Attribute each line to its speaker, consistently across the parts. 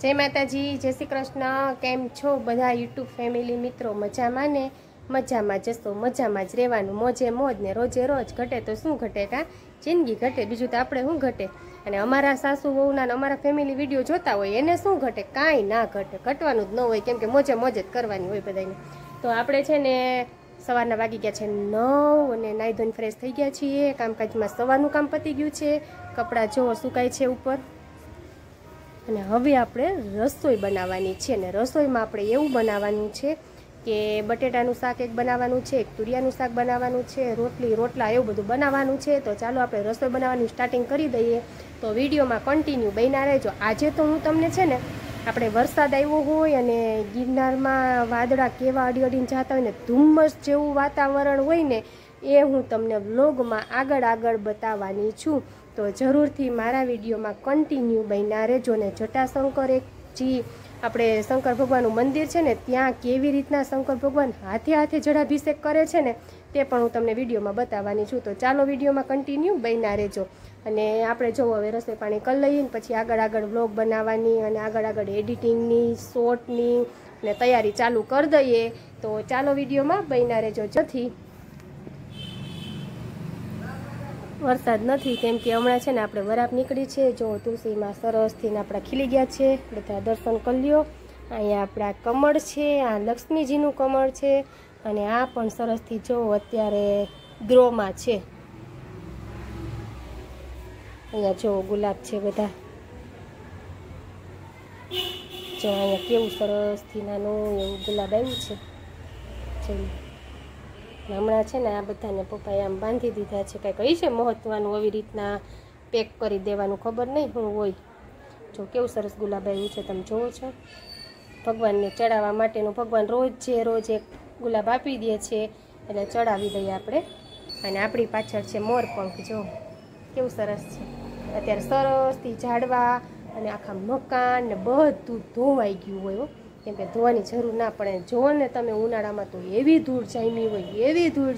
Speaker 1: जय माताजी, जय श्री कृष्ण। केम छो बधा यूट्यूब फैमिली मित्रों? मजामां ने? मजामां जशो, मजामां ज रहेवानुं, मोजे मोज ने रोजे रोज। घटे तो शुं घटे का जिंदगी घटे, बीजुं तो आपणे शुं घटे। अने अमारा सासू वहुना ने अमारा फैमिली विडियो जोता होय एने शुं घटे? कांई ना घटे, घटवानुं ज न होय, केम के मोजे मोज ज करवानी होय बधाने। तो आपणे छे ने सवारना वागी गया छे 9 અને નાઈ ધોઈને ફ્રેશ થઈ ગયા છીએ। કામકાજમાં સવારનું કામ પતી ગયું છે, કપડાં જો સુકાય છે ઉપર। અને હવે આપણે રસોઈ બનાવવાની છે ને રસોઈમાં આપણે એવું બનાવવાનું છે કે બટેટાનું શાક એક બનાવવાનું છે, એક તુરિયાનું શાક બનાવવાનું છે, રોટલી રોટલા એવું બધું બનાવવાનું છે। તો ચાલો આપણે રસોઈ બનાવવાની સ્ટાર્ટિંગ કરી દઈએ। તો વિડીયોમાં કન્ટિન્યુ બન્યા રહેજો। આજે તો હું તમને છે ને આપણે વરસાદ આવ્યો હોય અને ગિરનારમાં વાદળા કેવા અડી અડીને જતા હોય ને ધુમ્મસ જેવું વાતાવરણ હોય ને એ હું તમને વ્લોગમાં આગળ બતાવવાની છું। તો જરૂરથી મારા વિડીયોમાં કન્ટિન્યુ બન્યા રહેજો। ને જટાશંકર એક જી આપણે શંકર ભગવાનનું મંદિર છે ને ત્યાં કેવી રીતના શંકર ભગવાન હાથે હાથે જળાભિષેક કરે છે ને તે પણ હું તમને વિડીયોમાં બતાવવાની છું। તો ચાલો વિડીયોમાં કન્ટિન્યુ બન્યા રહેજો। અને આપણે જો હવે રસોઈ પાણી કરી લઈએ ને પછી આગળ વ્લોગ બનાવવાની અને આગળ એડિટિંગની શોર્ટની ને તૈયારી ચાલુ કરી દઈએ। તો ચાલો વિડીયોમાં બન્યા રહેજો। જેથી વરસાદ નથી કેમ કે હમણાં છે ને આપણે વરાપ નીકળી છે। જો તુલસીમાં સરસથી આપણા ખીલી ગયા છે, બધા દર્શન કરી લ્યો। અહીંયા આપણા કમળ છે, આ લક્ષ્મીજીનું કમળ છે અને આ પણ સરસથી જો અત્યારે ગ્રોમાં છે। અહીંયા જો ગુલાબ છે બધા, જો અહીંયા કેવું સરસથી નાનું એવું ગુલાબ આવ્યું છે। હમણાં છે ને આ બધાને પપ્પાએ આમ બાંધી દીધા છે, કંઈક કઈ છે મહત્વનું આવી રીતના પેક કરી દેવાનું, ખબર નહીં શું હોય। જો કેવું સરસ ગુલાબ આવ્યું છે, તમે જોવો છો। ભગવાનને ચડાવવા માટેનું ભગવાન રોજ એક ગુલાબ આપી દે છે એટલે ચડાવી દઈએ આપણે। અને આપણી પાછળ છે મોરપંખ, જો કેવું સરસ છે। અત્યારે સરસથી ઝાડવા અને આખા મકાન ને બધું ધોવાઈ ગયું હોય, કેમ કે ધોવાની જરૂર ના પડે। જો ને તમે ઉનાળામાં તો એવી ધૂળ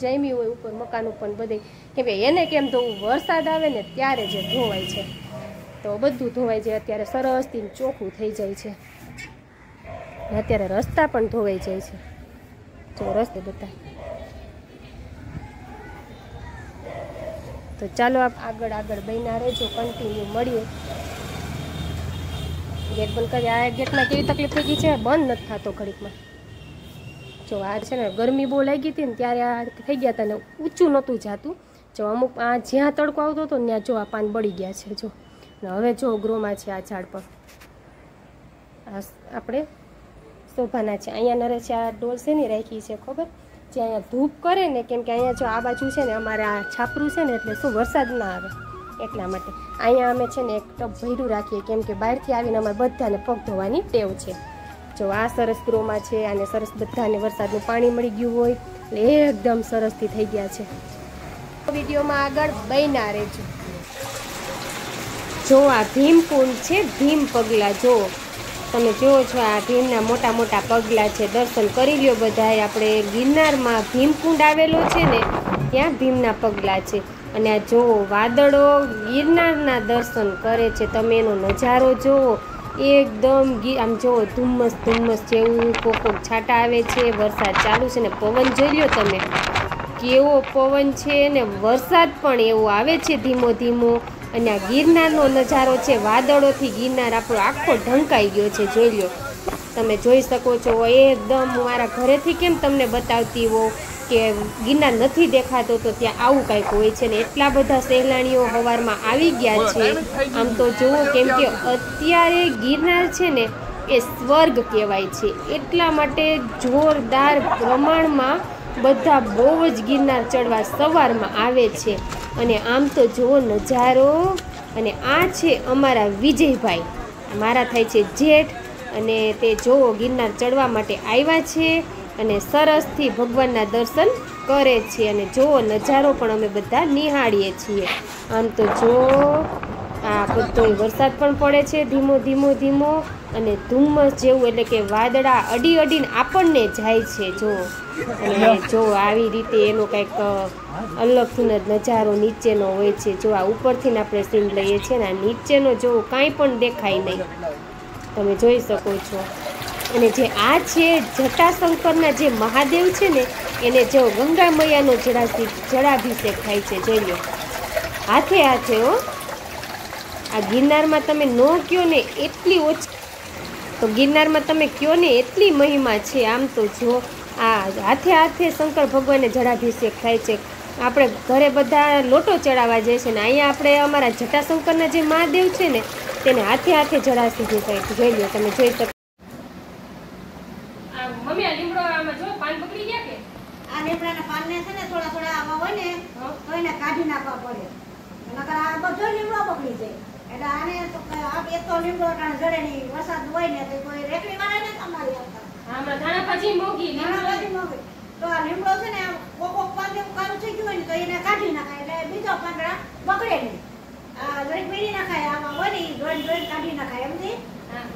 Speaker 1: જામી હોય ઉપર મકાન ઉપર બધે, કેમ કે એને કેમ ધોવું? વરસાદ આવે ને ત્યારે જે ધોવાય છે, તો બધું ધોવાઈ જાય। અત્યારે સરસથી ચોખ્ખું થઈ જાય છે। અત્યારે રસ્તા પણ ધોવાઈ જાય છે, જો રસ્તે બધા। તો ચાલો આગળ બન્યા રહેજો, કન્ટિન્યુ મળીએ। ગેટ બંધ કરી, આ ગેટમાં કેવી તકલીફ થઈ ગઈ છે, બંધ નથી થતો ઘડીકમાં। જો આ છે ને ગરમી બહુ લાગી હતી ને ત્યારે આ થઈ ગયા હતા ને ઊંચું નહોતું જાતું। જો અમુક આ જ્યાં તડકો આવતો હતો ને ત્યાં જો આ પાન બળી ગયા છે। જો ને હવે જો ગ્રોમાં છે આ ઝાડ પર, આ આપણે શોભાના છે। અહીંયા નરે છે આ ડોલ શેની રાખી છે ખબર? જે અહીંયા ધૂપ કરે ને, કેમ કે અહીંયા જો આ બાજુ છે ને અમારે આ છાપરું છે ને એટલે શું વરસાદ ના આવે એટલા માટે અહીંયા અમે છે ને એક ટબ ભર્યું રાખીએ, કેમ કે બહારથી આવીને અમારે બધાને પગ ધોવાની ટેવ છે। જો આ સરસ ગ્રોમાં છે, આને સરસ બધાને વરસાદનું પાણી મળી ગયું હોય એટલે એકદમ સરસથી થઈ ગયા છે। વિડીયોમાં આગળ બન્યા રહેજો। જો આ ભીમકુંડ છે, ભીમ પગલા જો તમે જુઓ છો, આ ભીમના મોટા મોટા પગલા છે। દર્શન કરી લ્યો બધાએ। આપણે ગિરનારમાં ભીમકુંડ આવેલો છે ને ત્યાં ભીમના પગલા છે। અને આ જો વાદળો ગિરનારના દર્શન કરે છે, તમે એનો નજારો જુઓ એકદમ આમ જો ધુમ્મસ જેવું, કોક છાંટા આવે છે, વરસાદ ચાલુ છે ને પવન જોઈ લ્યો તમે કેવો પવન છે ને વરસાદ પણ એવો આવે છે ધીમો ધીમો। અને આ ગિરનારનો નજારો છે, વાદળોથી ગિરનાર આપણો આખો ઢંકાઈ ગયો છે, જોઈ લ્યો તમે જોઈ શકો છો। એકદમ મારા ઘરેથી કેમ તમને બતાવતી હોઉં કે ગિરનાર નથી દેખાતો તો ત્યાં આવું કાંઈક હોય છે ને એટલા બધા સહેલાણીઓ સવારમાં આવી ગયા છે। આમ તો જુઓ, કેમ કે અત્યારે ગિરનાર છે ને એ સ્વર્ગ કહેવાય છે, એટલા માટે જોરદાર પ્રમાણમાં બધા બહુ જ ગિરનાર ચડવા સવારમાં આવે છે। અને આમ તો જુઓ નજારો। અને આ છે અમારા વિજયભાઈ, મારા થાય છે જેઠ, અને તે જુઓ ગિરનાર ચડવા માટે આવ્યા છે અને સરસથી ભગવાનના દર્શન કરે છે। અને જુઓ નજારો પણ અમે બધા નિહાળીએ છીએ। આમ તો જો આ બધો વરસાદ પણ પડે છે ધીમો ધીમો અને ધુમ્મસ જેવું, એટલે કે વાદળા અડીને આપણને જાય છે। જો અને જો આવી રીતે એનો કંઈક અલગથી નજારો નીચેનો હોય છે। જો આ ઉપરથી આપણે સીન લઈએ છીએ ને નીચેનો જો કાંઈ પણ દેખાય નહીં, તમે જોઈ શકો છો. અને જે આ છે જટાશંકરના જે મહાદેવ છે ને એને જો ગંગા મૈયાનો જળાભિષેક થાય છે. જોઈ લો હાથે હાથે હો. આ ગિરનારમાં તમે ન કયો ને એટલી ઓછી, તો ગિરનારમાં તમે કયો ને એટલી મહિમા છે. આમ તો જો આ હાથે હાથે શંકર ભગવાનને જળાભિષેક થાય છે. આપણે ઘરે બધા લોટો ચડાવવા જાય છે ને અહીંયા આપણે અમારા જટાશંકરના જે મહાદેવ છે ને તેને હાથે હાથે જળાભિષેક થાય છે. જોઈ લો તમે જોઈ શકો. મમ્મી આ લીમડો આમાં જો પાન પકડી ગયા કે
Speaker 2: આ લીમડાના પાનને છે ને થોડા થોડા આવા હોય ને તો એને કાઢી નાખવા પડે, નકર આ બધો લીમડો પકડી જાય. એટલે આને તો આ એક તો લીમડો કાણ જડે નહીં, વરસાદ હોય ને તો કોઈ રેકડી વાળા ને તમારી આવતા.
Speaker 1: આમાં ધાણા ભાજી મોગી
Speaker 2: તો આ લીમડો છે ને કોક પાન જેવું કાળું થઈ ગયું હોય ને તો એને કાઢી નાખાય એટલે બીજો પાંદડા પકડે નહીં. આ દરેક વીણી નાખાય, આમાં હોય ને જોઈને કાઢી નાખાય. એમથી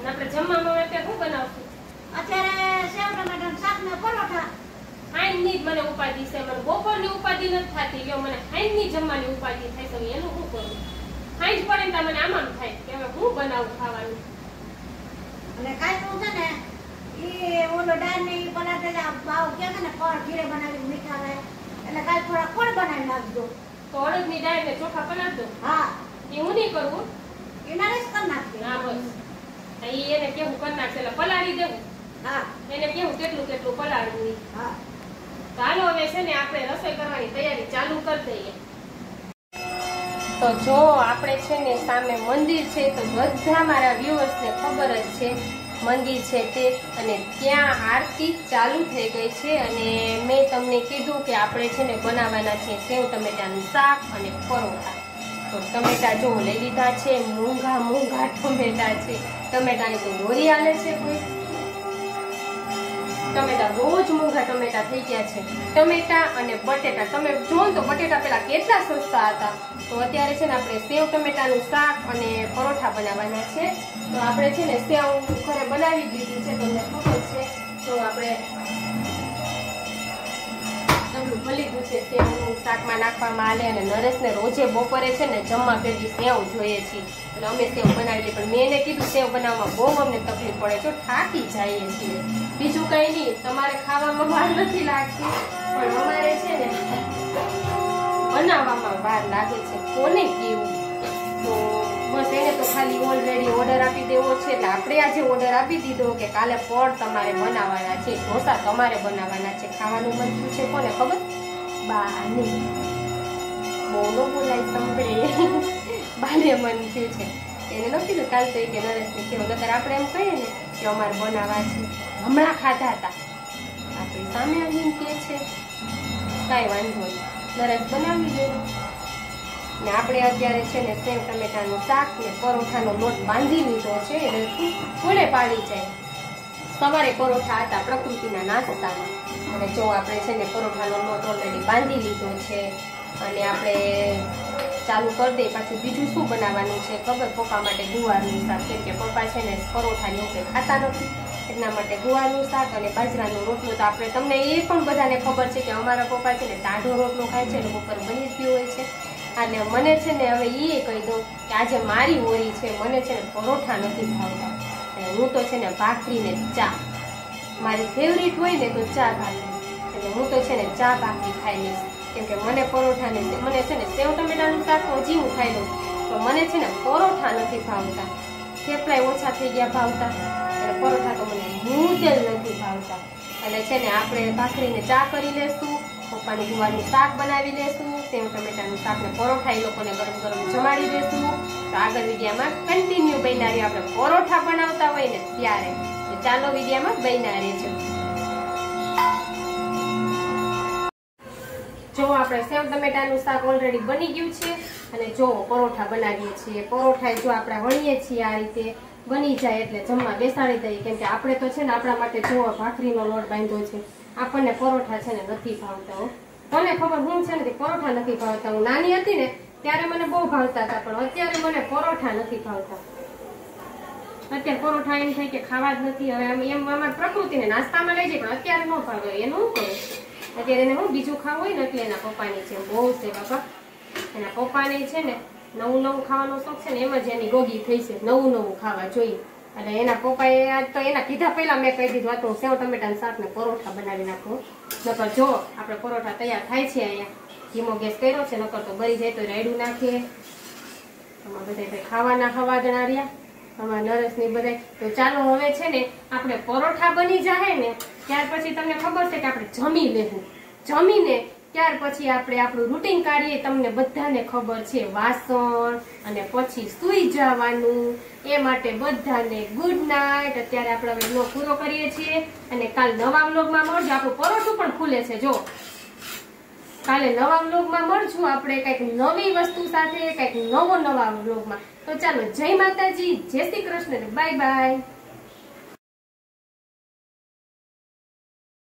Speaker 1: આપણે જમવામાં અત્યારે શું બનાવશું?
Speaker 2: અત્યારે સેવ ટમેટાનું શાક ને પરોઠા.
Speaker 1: હાઈની જ મને ઉપાધિ છે. મને બપોરની ઉપાધિ નથી થતી, લ્યો મને હાઈની જમવાની ઉપાધિ થાય છે. એનું શું કરું? હાઈ જ પડે ને મને આમાં થાય કે હવે હું બનાવું ખાવાનું.
Speaker 2: અને કાંઈ છે ને એ ઓલો દાળ ને પલાટે ભાવ કે છે ને ફળ ઘીરે બનાવી મીઠા રહે એટલે કાંઈ થોડા ફળ બનાવી નાખજો.
Speaker 1: તો અડદની દાળ ને ચોખા પલાળજો.
Speaker 2: હા
Speaker 1: એ હું નહીં કરું,
Speaker 2: એના રેસ કરી નાખજો.
Speaker 1: હા બસ એને કેવું કરી નાખશે એટલે પલાળી દેવું.
Speaker 2: હા
Speaker 1: એને કેવું કેટલું કેટલું પલાળવું.
Speaker 2: હા
Speaker 1: ચાલો હવે છે ને આપણે રસોઈ કરવાની તૈયારી ચાલુ કરી દઈએ. તો જો આપણે છે ને સામે મંદિર છે, તો બધા મારા વ્યુઅર્સને ખબર જ છે મંદિર છે તે, અને ત્યાં આરતી ચાલુ થઈ ગઈ છે. અને મેં તમને કીધું કે આપણે છે ને બનાવવાના છે સેવ ટમેટાનું શાક અને પરોઠા. તો ટમેટા જો લઈ લીધા છે, મૂંગા મૂંગા ટમેટા છે. ટમેટાની તો દોરી હાલે છે કોઈ. ટમેટા રોજ મૂંગા ટમેટા થઈ ગયા છે. ટમેટા અને બટેટા તમે જો તો બટેટા પેલા કેટલા સસ્તા હતા, તો અત્યારે છે ને આપણે સેવ ટમેટાનું શાક અને પરોઠા બનાવવાના છે. તો આપણે છે ને સેવ ઘરે બનાવી દીધી છે, તમને ખબર છે. તો આપણે ભલીધું છે સેવનું શાકમાં નાખવામાં આવે. અને નરેશને રોજે બપોરે છે ને જમવા ભેગી સેવ જોઈએ છે, એટલે અમે સેવ બનાવી લઈએ. પણ મેં એને કીધું સેવ બનાવવામાં બહુ અમને તકલીફ પડે છે, થાકી જઈએ છીએ. બીજું કઈ નહીં, તમારે ખાવામાં વાર નથી લાગતી, પણ અમારે છે ને બનાવવામાં વાર લાગે છે. કોને કેવું? તો બસ એને તો ખાલી ઓલરેડી ઓર્ડર આપી દેવો છે. એટલે આપણે આજે ઓર્ડર આપી દીધો કે કાલે ફળ તમારે બનાવવાના છે, ઢોસા તમારે બનાવવાના છે. ખાવાનું બનતું છે કોને ખબર? બા નહીં, બહુ ન બોલાય સંભળે. બાને મન થયું છે, એને નથી કીધું કાલ તો કે નરેશને કેવું. અત્યારે આપણે એમ કહીએ ને કે અમારે બનાવવા છે, હમણાં ખાધા હતા, આપણી સામે આવીને કે છે કાંઈ વાંધો નહીં, નરેશ બનાવી દે. ને આપણે અત્યારે છે ને સેવ ટમેટાનું શાક ને પરોઠાનો લોટ બાંધી લીધો છે, એટલે થોડે પાડી જાય. સવારે પરોઠા હતા પ્રકૃતિના નાસ્તામાં, અને જો આપણે છે ને પરોઠાનો લોટ ઓલરેડી બાંધી લીધો છે. અને આપણે ચાલુ કરી દઈએ. પાછું બીજું શું બનાવવાનું છે ખબર? પપ્પા માટે ગુવારનું શાક, કેમ કે પપ્પા છે ને પરોઠાની ઉપર ખાતા નથી, એટલા માટે ગુવારનું શાક અને બાજરાનો રોટલો. તો આપણે તમને એ પણ બધાને ખબર છે કે અમારા પપ્પા છે ને ટાઢો રોટલો ખાય છે, એટલે ઉપર બની જ ગયો હોય છે. અને મને છે ને હવે એ કહી દઉં કે આજે મારી હોરી છે, મને છે ને પરોઠા નથી ભાવતા. હું તો છે ને ભાખરી ને ચા, મારી ફેવરિટ હોય ને તો ચા ભાખરી, એટલે હું તો છે ને ચા ભાખરી ખાઈ લઈશ. કેમ કે મને પરોઠા ને મને છે ને સેવ ટમેટાનું શાક તો હજી હું ખાઈ લઉં, તો મને છે ને પરોઠા નથી ભાવતા. થેપલાય ઓછા થઈ ગયા ભાવતા, એટલે પરોઠા તો મને મૂંઝેલ નથી ભાવતા. એટલે છે ને આપણે ભાખરીને ચા કરી લેશું, પપ્પાનું ગુવારનું શાક બનાવી લેશું, સેવ ટમેટાનું શાક ને પરોઠા એ લોકોને ગરમ ગરમ જમાડી દેશું. તો આગળ વિડીયામાં કન્ટિન્યુ બન્યા રહીએ. આપણે પરોઠા બનાવતા હોય ને ત્યારે, તો ચાલો વિડીયામાં બન્યા રહેજો. જો આપણે સેવ ટમેટાનું શાક ઓલરેડી બની ગયું છે, અને જો પરોઠા બનાવીએ છીએ. પરોઠા જો આપણે વણીએ છીએ આ રીતે બની જાય એટલે જમવા બેસાડી દઈએ. કેમ કે આપણે તો છે ને આપણા માટે જો ભાખરીનો લોટ બાંધ્યો છે, આપણને પરોઠા છે ને નથી ભાવતા. મને ખબર હું છે ને પરોઠા નથી ભાવતા. હું નાની હતી ને ત્યારે મને બહુ ભાવતા હતા, પણ અત્યારે મને પરોઠા નથી ભાવતા. અત્યારે પરોઠા એમ થાય કે ખાવા જ નથી. હવે એમ અમારી પ્રકૃતિને નાસ્તામાં લઈ જાય, પણ અત્યારે ન ભાવે. એનું શું કરું? અત્યારે એને હું બીજું ખાવું હોય ને એટલે એના પપ્પાની છે બહુ છે બાપા. એના પપ્પાને છે ને નવું નવું ખાવાનો શોખ છે ને, એમ જ એની ગોગી થઈ છે. નવું નવું ખાવા જોઈએ. અને એના પપ્પાએ આજ તો એના કીધા પહેલા મેં કહી દીધું હતું સેવ ટમેટાનું શાક ને પરોઠા બનાવી નાખું. નકર જો આપણે પરોઠા તૈયાર થાય છે અહીંયા ધીમો ગેસ કર્યો છે, નકર તો બળી જાય તો રાયડું નાખીએ. આમાં બધા ખાવાના હવાજણા રહ્યા આમાં નરેશની બધા. તો ચાલો હવે છે ને આપણે પરોઠા બની જાય ને ત્યાર પછી તમને ખબર છે કે આપણે જમી લેવું. જમીને ત્યાર પછી આપણે આપણું રૂટીન કાઢીએ. તમને બધાને ખબર છે વાસણ અને પછી સૂઈ જવાનું. એ માટે બધાને ગુડ નાઇટ. અત્યારે આપણે હવે વ્લોગ પૂરો કરીએ છીએ અને કાલ નવા વ્લોગમાં મળજો. આપણું પરોઠું પણ ખુલે છે જો. કાલે નવા વ્લોગમાં મળશું આપણે કંઈક નવી વસ્તુ સાથે, કંઈક નવા વ્લોગમાં. તો ચાલો જય માતાજી, જય શ્રી કૃષ્ણ, બાય બાય.